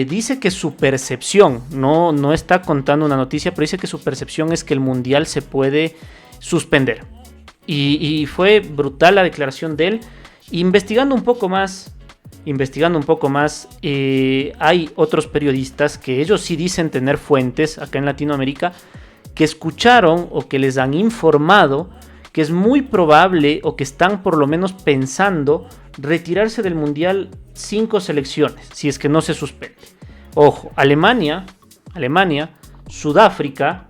dice que su percepción, no está contando una noticia, pero dice que su percepción es que el Mundial se puede suspender. Y fue brutal la declaración de él. Investigando un poco más, investigando un poco más, hay otros periodistas que ellos sí dicen tener fuentes acá en Latinoamérica que escucharon o que les han informado que es muy probable o que están por lo menos pensando retirarse del Mundial 5 selecciones, si es que no se suspende. Ojo, Alemania, Sudáfrica,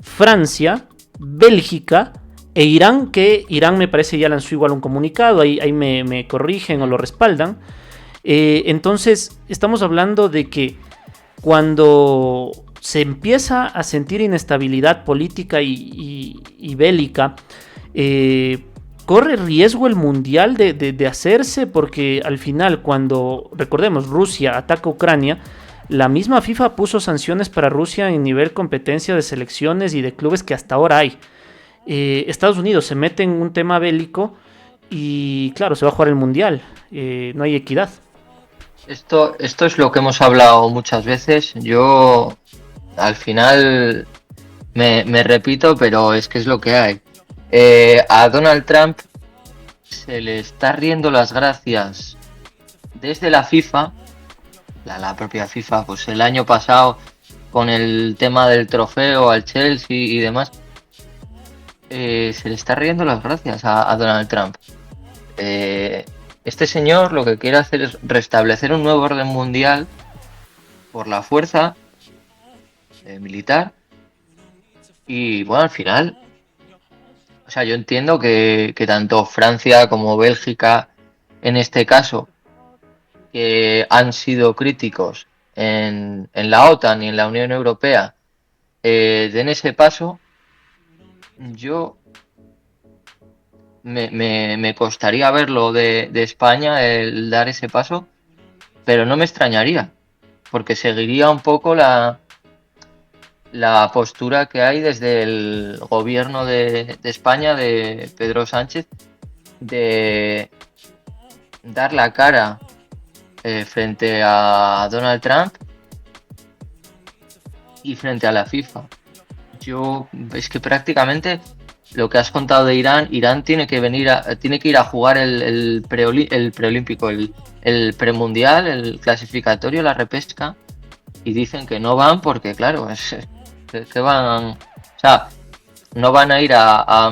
Francia, Bélgica e Irán, que Irán me parece ya lanzó igual un comunicado, ahí me corrigen o lo respaldan. Entonces estamos hablando de que cuando se empieza a sentir inestabilidad política y bélica, corre riesgo el mundial de hacerse, porque al final, cuando, recordemos, Rusia ataca a Ucrania, la misma FIFA puso sanciones para Rusia en nivel competencia de selecciones y de clubes que hasta ahora hay. Estados Unidos se mete en un tema bélico y claro, se va a jugar el mundial, no hay equidad. Esto es lo que hemos hablado muchas veces. Yo al final me repito, pero es que es lo que hay. A Donald Trump se le está riendo las gracias desde la FIFA, la propia FIFA, pues el año pasado con el tema del trofeo al Chelsea y demás, se le está riendo las gracias a Donald Trump. Este señor lo que quiere hacer es restablecer un nuevo orden mundial por la fuerza militar. Y bueno, al final, o sea, yo entiendo que tanto Francia como Bélgica, en este caso, que han sido críticos en la OTAN y en la Unión Europea, den ese paso. Yo me costaría verlo de España, el dar ese paso, pero no me extrañaría, porque seguiría un poco la postura que hay desde el gobierno de España, de Pedro Sánchez, de dar la cara frente a Donald Trump y frente a la FIFA. Es que prácticamente lo que has contado de Irán tiene que ir a jugar el preolímpico, el premundial, el clasificatorio, la repesca, y dicen que no van porque, claro, que van, o sea, no van a ir a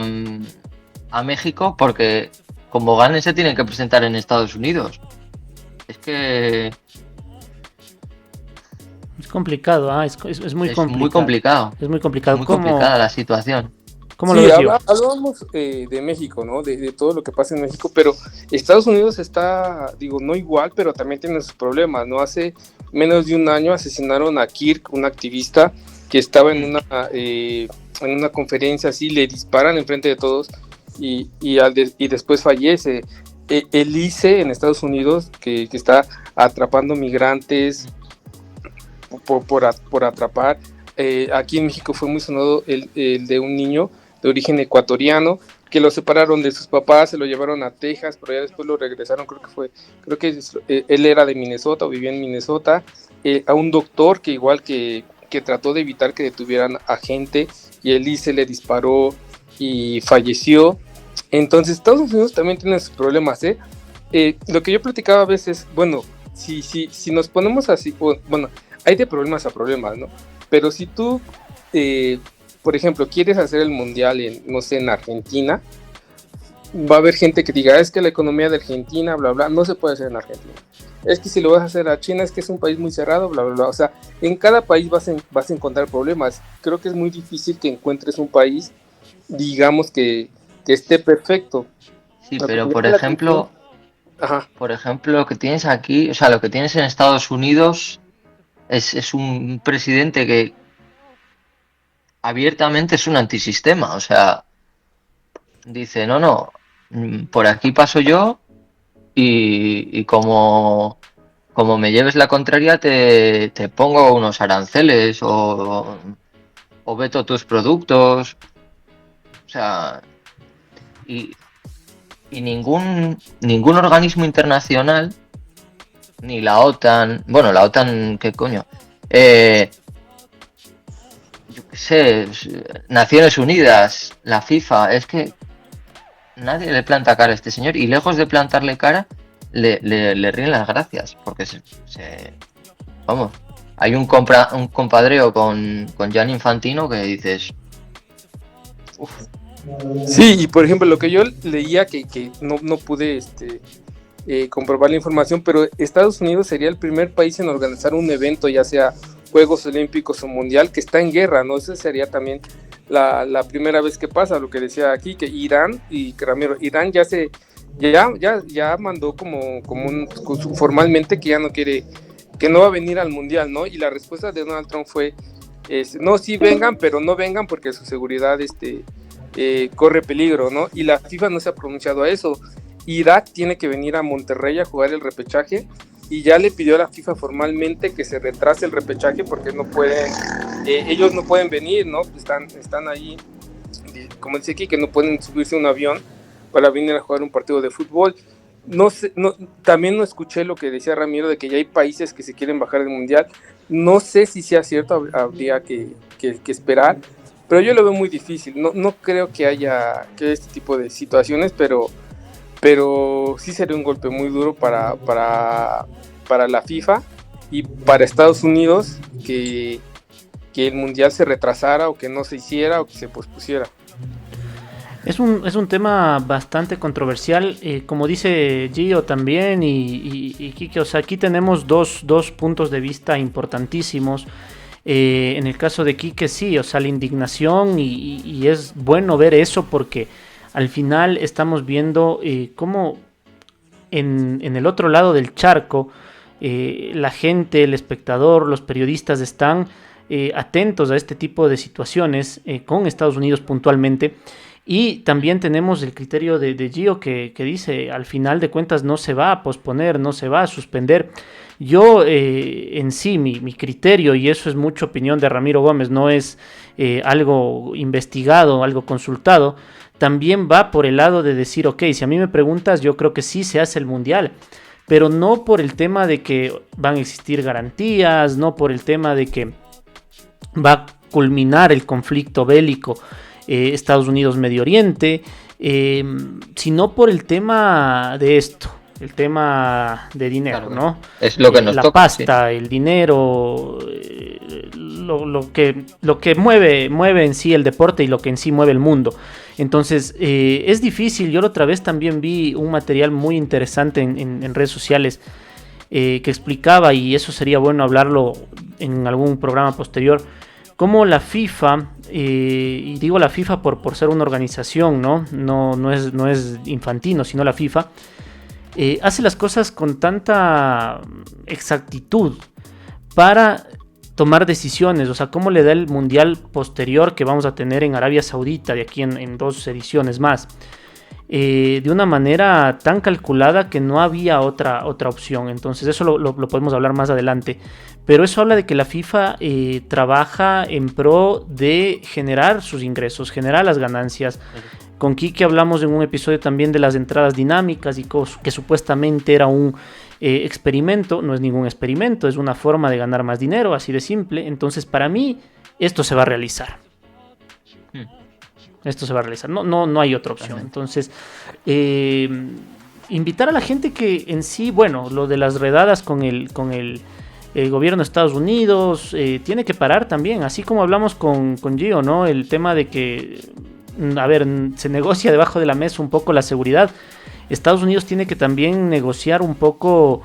México porque como ganen se tienen que presentar en Estados Unidos. Es que es complicado, es muy complicado. Muy complicado. Es muy complicado. Muy complicada la situación. ¿Cómo lo ves, Gio? Hablábamos de México, ¿no? De todo lo que pasa en México, pero Estados Unidos está, digo, no igual, pero también tiene sus problemas, ¿no? Hace menos de un año asesinaron a Kirk, un activista que estaba en una conferencia así, le disparan enfrente de todos y después fallece. El ICE en Estados Unidos, que está atrapando migrantes por atrapar. Aquí en México fue muy sonado el de un niño de origen ecuatoriano que lo separaron de sus papás, se lo llevaron a Texas, pero ya después lo regresaron, creo que él era de Minnesota o vivía en Minnesota, a un doctor que igual que trató de evitar que detuvieran a gente y el ICE le disparó y falleció. Entonces Estados Unidos también tiene sus problemas, lo que yo platicaba a veces, bueno, si nos ponemos así, bueno, hay de problemas a problemas, ¿no? Pero si tú, por ejemplo, quieres hacer el mundial en Argentina, va a haber gente que diga, es que la economía de Argentina, bla, bla, no se puede hacer en Argentina. Es que si lo vas a hacer a China, es que es un país muy cerrado, bla, bla, bla. O sea, en cada país vas a encontrar problemas. Creo que es muy difícil que encuentres un país, digamos, que esté perfecto. Sí, pero por ejemplo, lo que tienes aquí, o sea, lo que tienes en Estados Unidos es un presidente que abiertamente es un antisistema, o sea, dice, no, por aquí paso yo y como me lleves la contraria te pongo unos aranceles o veto tus productos, o sea, y ningún organismo internacional, ni la OTAN, bueno, la OTAN, ¿qué coño? Yo qué sé, Naciones Unidas, la FIFA, es que nadie le planta cara a este señor y lejos de plantarle cara, le ríen las gracias, porque vamos, hay un compadreo con Gianni Infantino que dices, uff. Sí, y por ejemplo, lo que yo leía que no pude comprobar la información, pero Estados Unidos sería el primer país en organizar un evento, ya sea Juegos Olímpicos o Mundial, que está en guerra, ¿no? Esa sería también la primera vez que pasa, lo que decía aquí, que Irán y Ramiro, Irán ya mandó como formalmente que ya no quiere, que no va a venir al Mundial, ¿no? Y la respuesta de Donald Trump fue, no, sí vengan, pero no vengan porque su seguridad corre peligro, ¿no? Y la FIFA no se ha pronunciado a eso. Irak tiene que venir a Monterrey a jugar el repechaje y ya le pidió a la FIFA formalmente que se retrase el repechaje porque no pueden, ellos no pueden venir, ¿no? Están ahí, como dice aquí, que no pueden subirse a un avión para venir a jugar un partido de fútbol. No sé, también no escuché lo que decía Ramiro de que ya hay países que se quieren bajar del mundial. No sé si sea cierto, habría que esperar, pero yo lo veo muy difícil. No creo que haya este tipo de situaciones, pero sí sería un golpe muy duro para la FIFA y para Estados Unidos que el mundial se retrasara o que no se hiciera o que se pospusiera. Es un tema bastante controversial, como dice Gio también y Kike, o sea, aquí tenemos dos puntos de vista importantísimos. En el caso de Kike sí, o sea, la indignación y es bueno ver eso porque al final estamos viendo cómo en el otro lado del charco la gente, el espectador, los periodistas están atentos a este tipo de situaciones con Estados Unidos puntualmente. Y también tenemos el criterio de Gio que dice, al final de cuentas no se va a posponer, no se va a suspender. Yo en sí, mi criterio, y eso es mucha opinión de Ramiro Gómez, no es algo investigado, algo consultado, también va por el lado de decir, ok, si a mí me preguntas, yo creo que sí se hace el mundial, pero no por el tema de que van a existir garantías, no por el tema de que va a culminar el conflicto bélico Estados Unidos-Medio Oriente, sino por el tema de esto, el tema de dinero, claro, ¿no? Es lo que nos la toca, pasta, sí. El dinero, lo que mueve en sí el deporte y lo que en sí mueve el mundo. Entonces, es difícil. Yo la otra vez también vi un material muy interesante en redes sociales que explicaba, y eso sería bueno hablarlo en algún programa posterior, cómo la FIFA, y digo la FIFA por ser una organización, no es Infantino, sino la FIFA, hace las cosas con tanta exactitud para tomar decisiones. O sea, cómo le da el mundial posterior que vamos a tener en Arabia Saudita de aquí en 2 ediciones más, de una manera tan calculada que no había otra opción. Entonces eso lo podemos hablar más adelante, pero eso habla de que la FIFA trabaja en pro de generar sus ingresos, generar las ganancias. Con Kike hablamos en un episodio también de las entradas dinámicas y que supuestamente era un experimento. No es ningún experimento, es una forma de ganar más dinero, así de simple. Entonces para mí esto se va a realizar. Esto se va a realizar, no hay otra opción. Entonces, invitar a la gente que en sí, bueno, lo de las redadas con el gobierno de Estados Unidos tiene que parar también, así como hablamos con Gio, ¿no? El tema de que, a ver, se negocia debajo de la mesa un poco la seguridad. Estados Unidos tiene que también negociar un poco,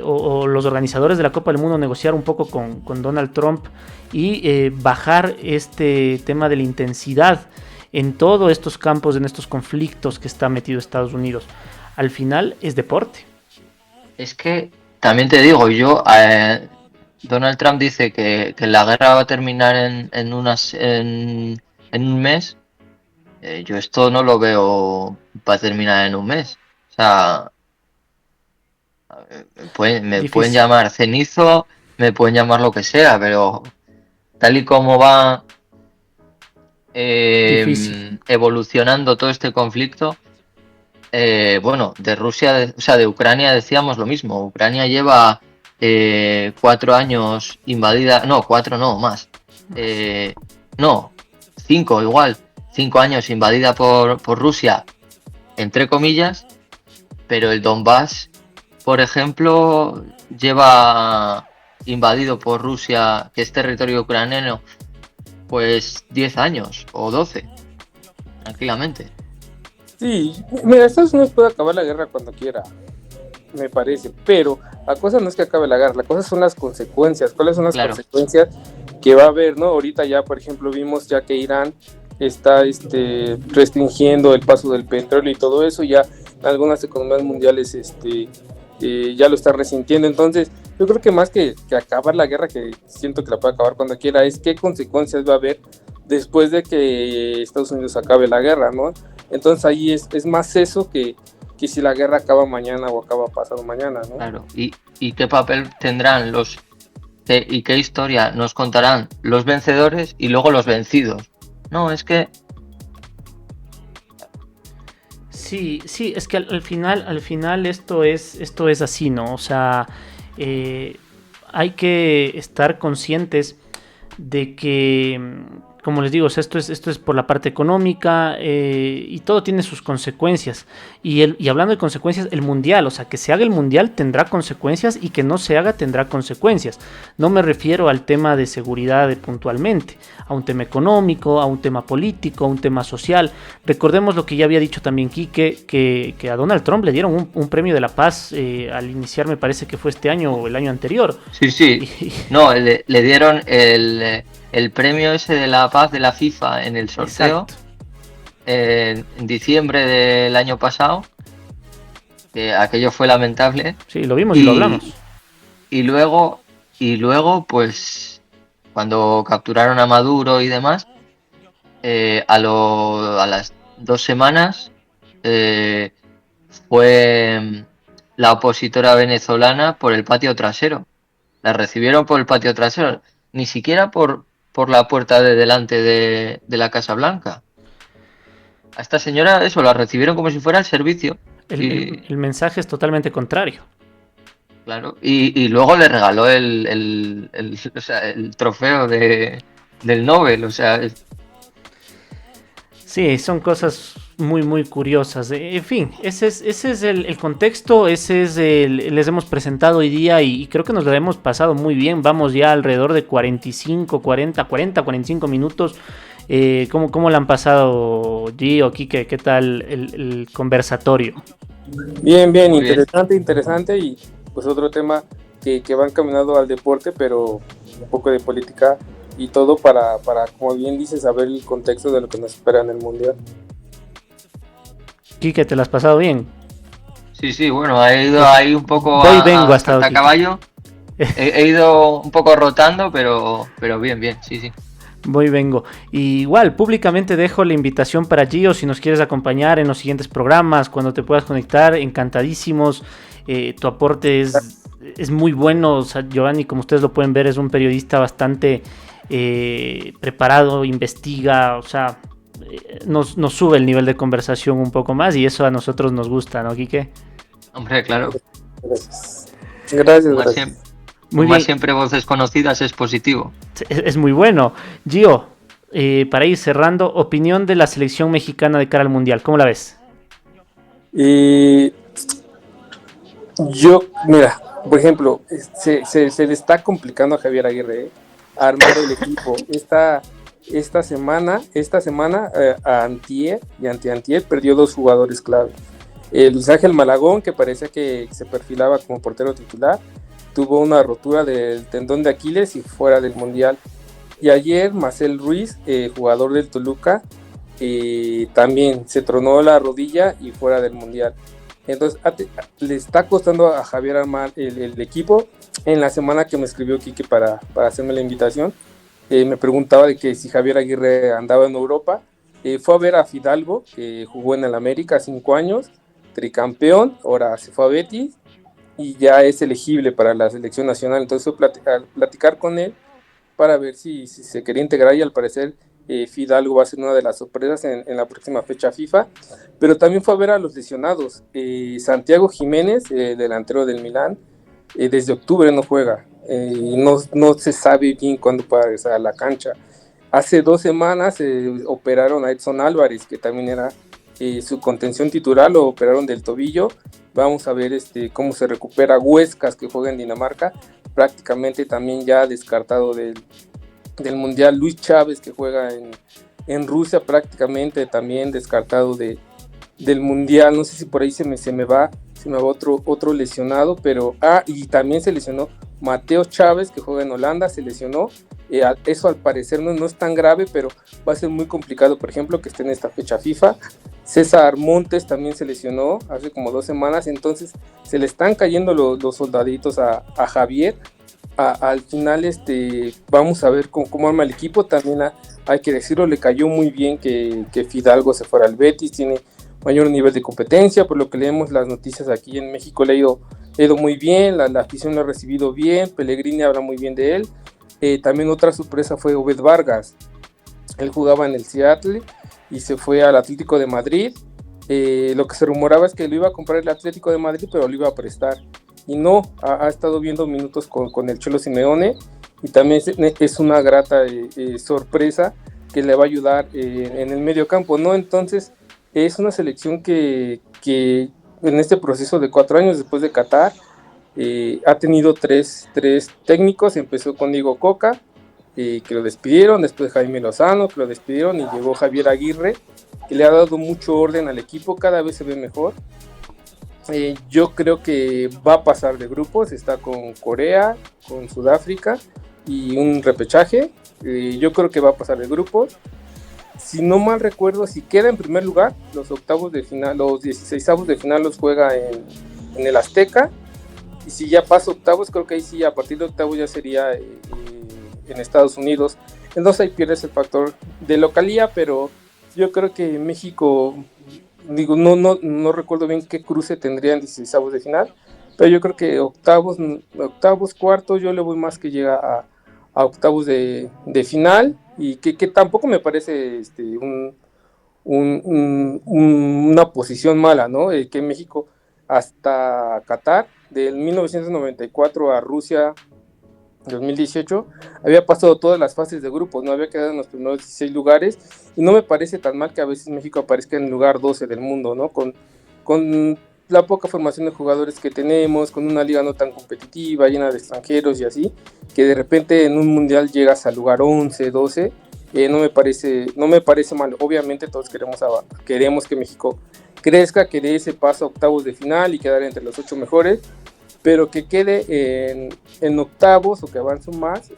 o los organizadores de la Copa del Mundo negociar un poco con Donald Trump y bajar este tema de la intensidad en todos estos campos, en estos conflictos que está metido Estados Unidos. Al final es deporte. Es que, también te digo, Donald Trump dice que la guerra va a terminar en un mes. Yo esto no lo veo para terminar en un mes. O sea, me pueden llamar cenizo, me pueden llamar lo que sea, pero tal y como va evolucionando todo este conflicto, bueno, de Rusia, o sea, de Ucrania decíamos lo mismo. Ucrania lleva 4 años invadida, no, 4 no, más. No, 5 igual. 5 años invadida por Rusia, entre comillas, pero el Donbass por ejemplo, lleva invadido por Rusia, que es territorio ucraniano, pues 10 años o 12, tranquilamente. Sí, mira, Estados Unidos puede acabar la guerra cuando quiera, me parece, pero la cosa no es que acabe la guerra, la cosa son las consecuencias. ¿Cuáles son las Claro. consecuencias que va a haber, no? Ahorita ya, por ejemplo, vimos ya que Irán está restringiendo el paso del petróleo y todo eso, ya algunas economías mundiales ya lo están resintiendo. Entonces, yo creo que más que acabar la guerra, que siento que la puede acabar cuando quiera, es qué consecuencias va a haber después de que Estados Unidos acabe la guerra, ¿no? Entonces ahí es más eso que si la guerra acaba mañana o acaba pasado mañana, ¿no? Claro. ¿Y qué papel tendrán y qué historia nos contarán los vencedores y luego los vencidos? No, es que Sí, es que al final esto es así, ¿no? O sea, hay que estar conscientes de que, como les digo, o sea, esto es por la parte económica, y todo tiene sus consecuencias. Y hablando de consecuencias, el mundial, o sea, que se haga el mundial tendrá consecuencias y que no se haga tendrá consecuencias. No me refiero al tema de seguridad puntualmente, a un tema económico, a un tema político, a un tema social. Recordemos lo que ya había dicho también Quique, que a Donald Trump le dieron un premio de la paz al iniciar, me parece que fue este año o el año anterior. sí. No, le dieron el premio ese de la paz de la FIFA en el sorteo. Exacto. En diciembre del año pasado, que aquello fue lamentable. Sí, lo vimos y lo hablamos. Y luego, pues, cuando capturaron a Maduro y demás, a las 2 semanas fue la opositora venezolana por el patio trasero. La recibieron por el patio trasero, ni siquiera por la puerta de delante de la Casa Blanca. A esta señora eso, la recibieron como si fuera el servicio. El mensaje es totalmente contrario. Claro, y luego le regaló el trofeo del Nobel, o sea... Sí, son cosas muy, muy curiosas. En fin, ese es el contexto, les hemos presentado hoy día y creo que nos lo hemos pasado muy bien. Vamos ya alrededor de 45 minutos. ¿Cómo le han pasado, Gio, Quique? ¿Qué tal el conversatorio? Bien, interesante y pues otro tema que va encaminado al deporte, pero un poco de política y todo para, como bien dices, saber el contexto de lo que nos espera en el Mundial. Quique, ¿te lo has pasado bien? Sí, bueno, he ido ahí un poco vengo hasta a caballo. He ido un poco rotando, pero bien, sí. Voy, vengo. Y igual, públicamente dejo la invitación para Gio, si nos quieres acompañar en los siguientes programas, cuando te puedas conectar, encantadísimos. Tu aporte es muy bueno. O sea, Giovanni, como ustedes lo pueden ver, es un periodista bastante preparado, investiga, o sea, nos sube el nivel de conversación un poco más y eso a nosotros nos gusta, ¿no, Quique? Hombre, claro. Gracias. Muy bien. Siempre voces conocidas es positivo. Es muy bueno. Gio, para ir cerrando, opinión de la selección mexicana de cara al Mundial, ¿cómo la ves? Mira, por ejemplo, se le está complicando a Javier Aguirre armar el equipo. Esta semana, antier y antier perdió 2 jugadores clave. Luis Ángel Malagón, que parecía que se perfilaba como portero titular, tuvo una rotura del tendón de Aquiles y fuera del Mundial. Y ayer Marcel Ruiz, jugador del Toluca, también se tronó la rodilla y fuera del Mundial. Entonces le está costando a Javier armar el equipo. En la semana que me escribió Quique para hacerme la invitación, me preguntaba de que si Javier Aguirre andaba en Europa. Fue a ver a Fidalgo, que jugó en el América 5 años, tricampeón, ahora se fue a Betis y ya es elegible para la selección nacional. Entonces fue a platicar con él para ver si se quería integrar y al parecer Fidalgo va a ser una de las sorpresas en la próxima fecha FIFA. Pero también fue a ver a los lesionados. Santiago Jiménez, delantero del Milán, desde octubre no juega y no se sabe bien cuándo puede regresar a la cancha. Hace 2 semanas operaron a Edson Álvarez, que también era su contención titular, lo operaron del tobillo Vamos a ver cómo se recupera Huescas, que juega en Dinamarca, prácticamente también ya descartado del Mundial. Luis Chávez, que juega en Rusia, prácticamente también descartado del Mundial. No sé si por ahí se me va otro lesionado, pero y también se lesionó Mateo Chávez, que juega en Holanda, se lesionó. Eso al parecer no es tan grave, pero va a ser muy complicado, por ejemplo, que esté en esta fecha FIFA. César Montes también se lesionó hace como 2 semanas, entonces se le están cayendo los soldaditos a Javier. Al final vamos a ver cómo arma el equipo. También hay que decirlo, le cayó muy bien que Fidalgo se fuera al Betis, tiene mayor nivel de competencia, por lo que leemos las noticias aquí en México, le ha ido muy bien, la afición lo ha recibido bien, Pellegrini habla muy bien de él. También otra sorpresa fue Obed Vargas, él jugaba en el Seattle y se fue al Atlético de Madrid. Lo que se rumoraba es que lo iba a comprar el Atlético de Madrid, pero lo iba a prestar, y no, ha estado viendo minutos con el Cholo Simeone, y también es una grata sorpresa que le va a ayudar en el medio campo, ¿no? Entonces es una selección que en este proceso de 4 años después de Qatar ha tenido tres técnicos. Empezó con Diego Coca, que lo despidieron, después Jaime Lozano, que lo despidieron, y llegó Javier Aguirre, que le ha dado mucho orden al equipo, cada vez se ve mejor. Yo creo que va a pasar de grupos, está con Corea, con Sudáfrica y un repechaje. Yo creo que va a pasar de grupos. Si no mal recuerdo, si queda en primer lugar, los octavos de final, los 16avos de final los juega en el Azteca. Y si ya pasa octavos, creo que ahí sí, a partir de octavos ya sería en Estados Unidos. Entonces ahí pierdes el factor de localía, pero yo creo que México, no recuerdo bien qué cruce tendrían 16avos de final, pero yo creo que octavos, cuartos, yo le voy más que llega a octavos de final, y que tampoco me parece una posición mala, ¿no? Que México hasta Qatar, del 1994 a Rusia 2018, había pasado todas las fases de grupos, no había quedado en los primeros 16 lugares, y no me parece tan mal que a veces México aparezca en el lugar 12 del mundo, ¿no? Con la poca formación de jugadores que tenemos, con una liga no tan competitiva, llena de extranjeros y así, que de repente en un mundial llegas al lugar 11, 12, no me parece mal. Obviamente todos queremos que México crezca, que dé ese paso a octavos de final y quedar entre los 8 mejores, pero que quede en octavos o que avance más,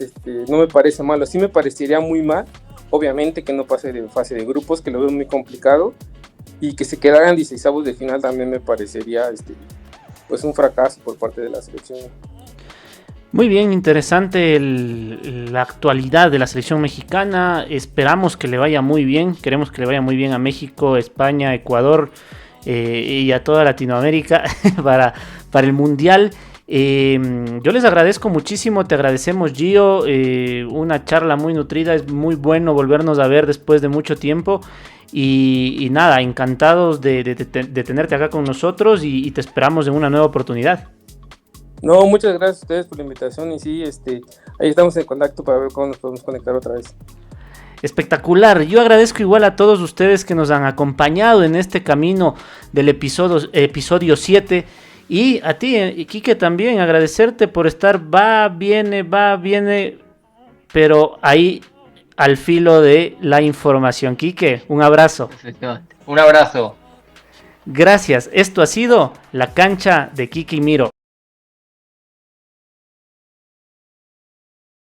no me parece malo. Sí me parecería muy mal, obviamente, que no pase de fase de grupos, que lo veo muy complicado, y que se quedaran 16avos de final también me parecería pues un fracaso por parte de la selección. Muy bien, interesante la actualidad de la selección mexicana. Esperamos que le vaya muy bien, queremos que le vaya muy bien a México, España, Ecuador y a toda Latinoamérica para el Mundial. Yo les agradezco muchísimo, te agradecemos, Gio, una charla muy nutrida, es muy bueno volvernos a ver después de mucho tiempo, y nada, encantados de tenerte acá con nosotros, y te esperamos en una nueva oportunidad. No, muchas gracias a ustedes por la invitación, y sí, ahí estamos en contacto para ver cómo nos podemos conectar otra vez. Espectacular. Yo agradezco igual a todos ustedes que nos han acompañado en este camino del episodio 7, y a ti, Quique, también agradecerte por estar, va, viene, pero ahí al filo de la información. Quique, un abrazo. Efectivamente. Un abrazo. Gracias. Esto ha sido La Cancha de Quique y Miro.